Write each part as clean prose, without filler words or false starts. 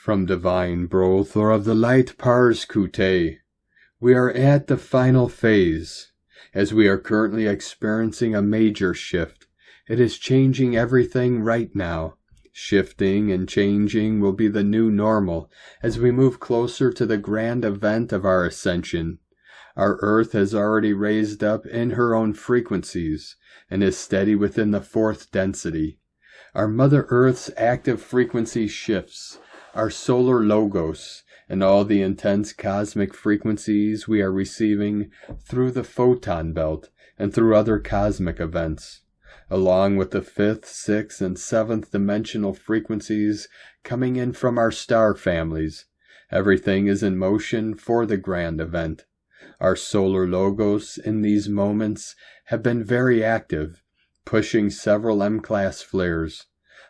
From divine brothel of the light pars kute, we are at the final phase. As we are currently experiencing a major shift, it is changing everything right now. Shifting and changing will be the new normal as we move closer to the grand event of our ascension. Our Earth has already raised up in her own frequencies and is steady within the fourth density. Our Mother Earth's active frequency shifts, our solar logos, and all the intense cosmic frequencies we are receiving through the Photon Belt and through other cosmic events, along with the 5th, 6th, and 7th dimensional frequencies coming in from our star families. Everything is in motion for the grand event. Our solar logos in these moments have been very active, pushing several M-class flares.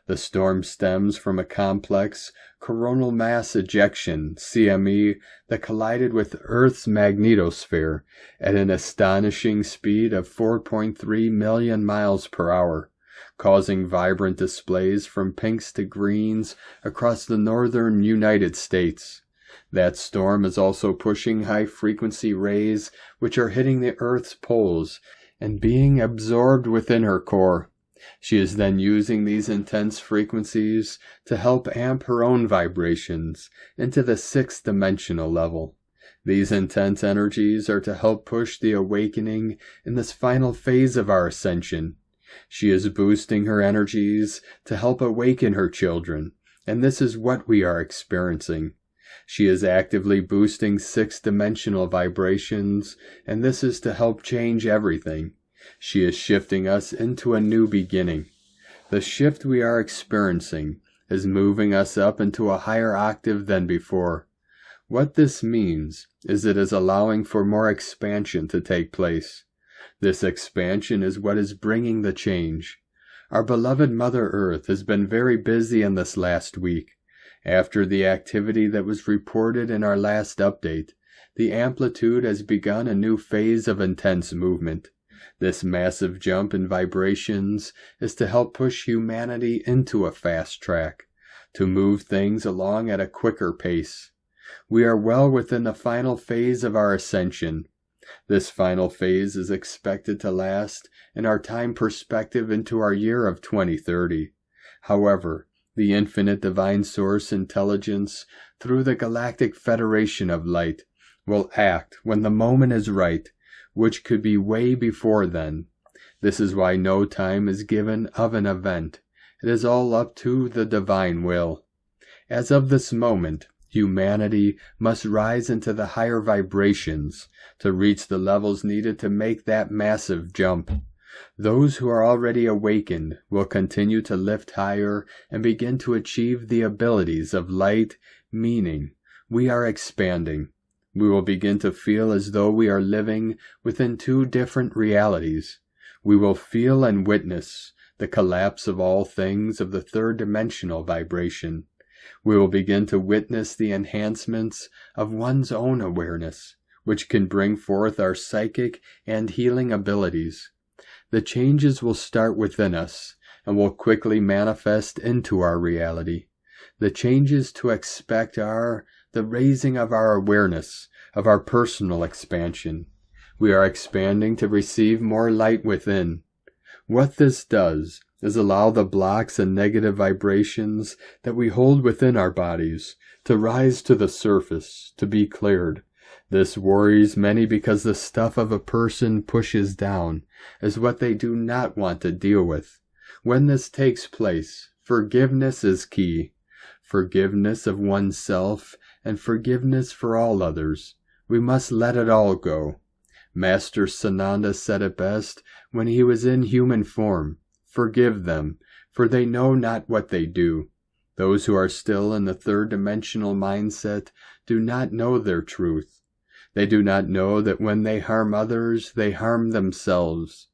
The storm stems from a complex coronal mass ejection, CME, that collided with Earth's magnetosphere at an astonishing speed of 4.3 million miles per hour, causing vibrant displays from pinks to greens across the northern United States. That storm is also pushing high-frequency rays which are hitting the Earth's poles and being absorbed within her core. She is then using these intense frequencies to help amp her own vibrations into the 6th dimensional level. These intense energies are to help push the awakening in this final phase of our ascension. She is boosting her energies to help awaken her children, and this is what we are experiencing. She is actively boosting 6th dimensional vibrations, and this is to help change everything. She is shifting us into a new beginning. The shift we are experiencing is moving us up into a higher octave than before. What this means is it is allowing for more expansion to take place. This expansion is what is bringing the change. Our beloved Mother Earth has been very busy in this last week. After the activity that was reported in our last update, the amplitude has begun a new phase of intense movement. This massive jump in vibrations is to help push humanity into a fast track, to move things along at a quicker pace. We are well within the final phase of our ascension. This final phase is expected to last in our time perspective into our year of 2030. However, the infinite divine source intelligence through the Galactic Federation of Light will act when the moment is right, which could be way before then. This is why no time is given of an event. It is all up to the divine will. As of this moment, humanity must rise into the higher vibrations to reach the levels needed to make that massive jump. Those who are already awakened will continue to lift higher and begin to achieve the abilities of light, meaning we are expanding. We will begin to feel as though we are living within two different realities. We will feel and witness the collapse of all things of the third dimensional vibration. We will begin to witness the enhancements of one's own awareness, which can bring forth our psychic and healing abilities. The changes will start within us and will quickly manifest into our reality. The changes to expect are the raising of our awareness, of our personal expansion. We are expanding to receive more light within. What this does is allow the blocks and negative vibrations that we hold within our bodies to rise to the surface, to be cleared. This worries many because the stuff of a person pushes down is what they do not want to deal with. When this takes place, forgiveness is key. Forgiveness of oneself and forgiveness for all others. We must let it all go. Master Sananda said it best when he was in human form. Forgive them, for they know not what they do. Those who are still in the third dimensional mindset do not know their truth. They do not know that when they harm others, they harm themselves.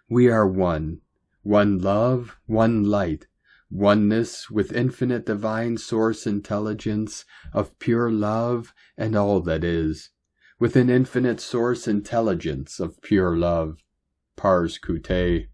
We are one. One love, one light. Oneness with infinite divine source intelligence of pure love and all that is. With an infinite source intelligence of pure love. Pars Kute.